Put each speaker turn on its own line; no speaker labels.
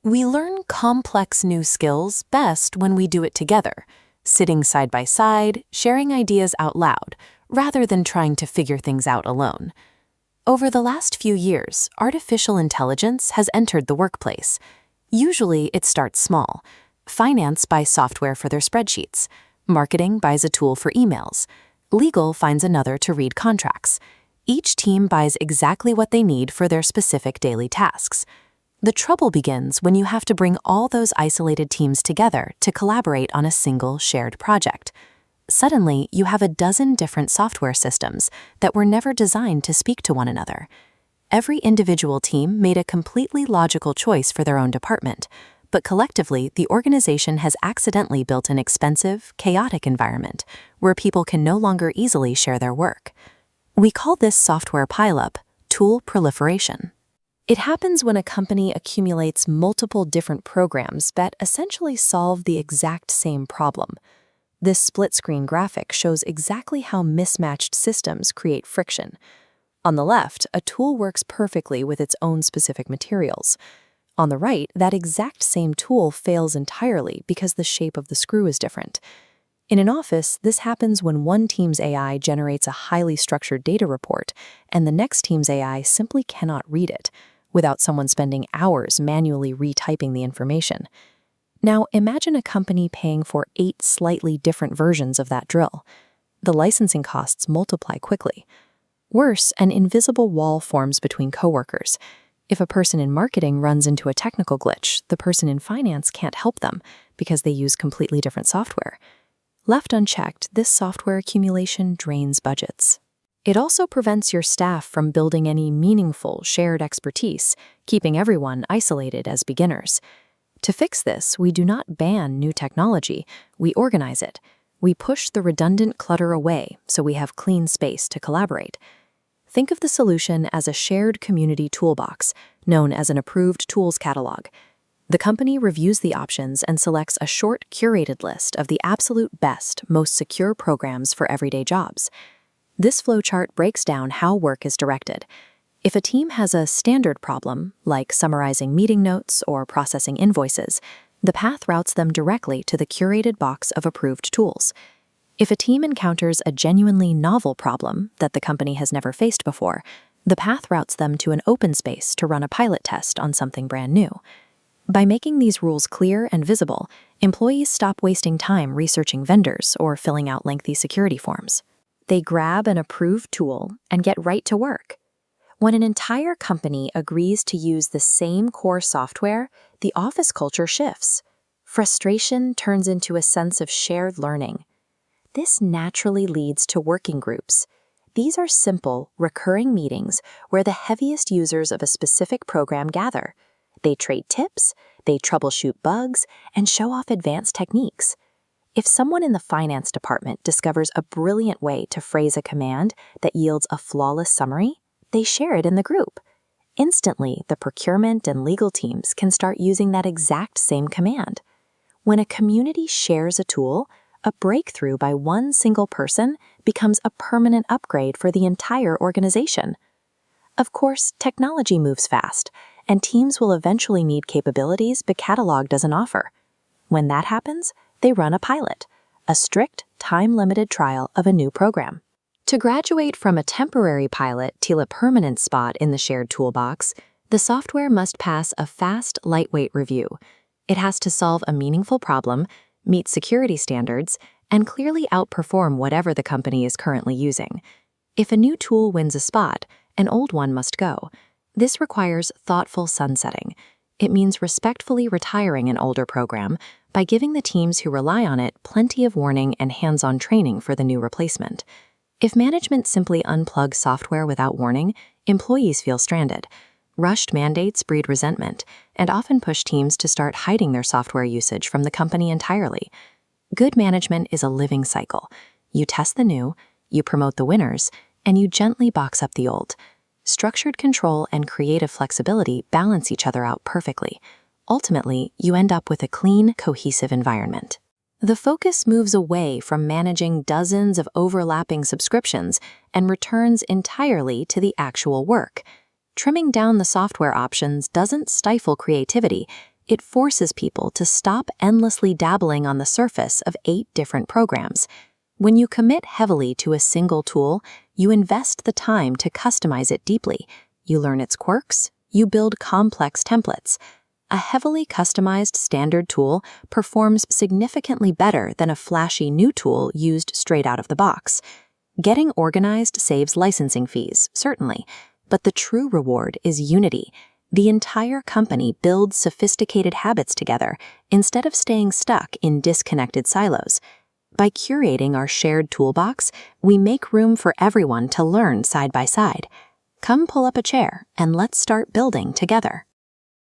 We learn complex new skills best when we do it together, sitting side by side, sharing ideas out loud, rather than trying to figure things out alone. Over the last few years, artificial intelligence has entered the workplace. Usually, it starts small. Finance buys software for their spreadsheets. Marketing buys a tool for emails. Legal finds another to read contracts. Each team buys exactly what they need for their specific daily tasks. The trouble begins when you have to bring all those isolated teams together to collaborate on a single shared project. Suddenly, you have a dozen different software systems that were never designed to speak to one another. Every individual team made a completely logical choice for their own department, but collectively, the organization has accidentally built an expensive, chaotic environment where people can no longer easily share their work. We call this software pileup tool proliferation. It happens when a company accumulates multiple different programs that essentially solve the exact same problem. This split-screen graphic shows exactly how mismatched systems create friction. On the left, a tool works perfectly with its own specific materials. On the right, that exact same tool fails entirely because the shape of the screw is different. In an office, this happens when one team's AI generates a highly structured data report, and the next team's AI simply cannot read it, without someone spending hours manually retyping the information. Now, imagine a company paying for 8 slightly different versions of that drill. The licensing costs multiply quickly. Worse, an invisible wall forms between coworkers. If a person in marketing runs into a technical glitch, the person in finance can't help them because they use completely different software. Left unchecked, this software accumulation drains budgets. It also prevents your staff from building any meaningful shared expertise, keeping everyone isolated as beginners. To fix this, we do not ban new technology, we organize it. We push the redundant clutter away so we have clean space to collaborate. Think of the solution as a shared community toolbox, known as an approved tools catalog. The company reviews the options and selects a short, curated list of the absolute best, most secure programs for everyday jobs. This flowchart breaks down how work is directed. If a team has a standard problem, like summarizing meeting notes or processing invoices, the path routes them directly to the curated box of approved tools. If a team encounters a genuinely novel problem that the company has never faced before, the path routes them to an open space to run a pilot test on something brand new. By making these rules clear and visible, employees stop wasting time researching vendors or filling out lengthy security forms. They grab an approved tool and get right to work. When an entire company agrees to use the same core software, the office culture shifts. Frustration turns into a sense of shared learning. This naturally leads to working groups. These are simple, recurring meetings where the heaviest users of a specific program gather. They trade tips, they troubleshoot bugs, and show off advanced techniques. If someone in the finance department discovers a brilliant way to phrase a command that yields a flawless summary, they share it in the group. Instantly, the procurement and legal teams can start using that exact same command. When a community shares a tool, a breakthrough by one single person becomes a permanent upgrade for the entire organization. Of course, technology moves fast, and teams will eventually need capabilities the catalog doesn't offer. When that happens, they run a pilot, a strict, time-limited trial of a new program. To graduate from a temporary pilot to a permanent spot in the shared toolbox, the software must pass a fast, lightweight review. It has to solve a meaningful problem, meet security standards, and clearly outperform whatever the company is currently using. If a new tool wins a spot, an old one must go. This requires thoughtful sunsetting. It means respectfully retiring an older program by giving the teams who rely on it plenty of warning and hands-on training for the new replacement. If management simply unplugs software without warning, employees feel stranded. Rushed mandates breed resentment and often push teams to start hiding their software usage from the company entirely. Good management is a living cycle. You test the new, you promote the winners, and you gently box up the old. Structured control and creative flexibility balance each other out perfectly. Ultimately, you end up with a clean, cohesive environment. The focus moves away from managing dozens of overlapping subscriptions and returns entirely to the actual work. Trimming down the software options doesn't stifle creativity, It forces people to stop endlessly dabbling on the surface of 8 different programs. When you commit heavily to a single tool, you invest the time to customize it deeply. You learn its quirks, you build complex templates. A heavily customized standard tool performs significantly better than a flashy new tool used straight out of the box. Getting organized saves licensing fees, certainly, but the true reward is unity. The entire company builds sophisticated habits together instead of staying stuck in disconnected silos. By curating our shared toolbox, we make room for everyone to learn side by side. Come pull up a chair and let's start building together.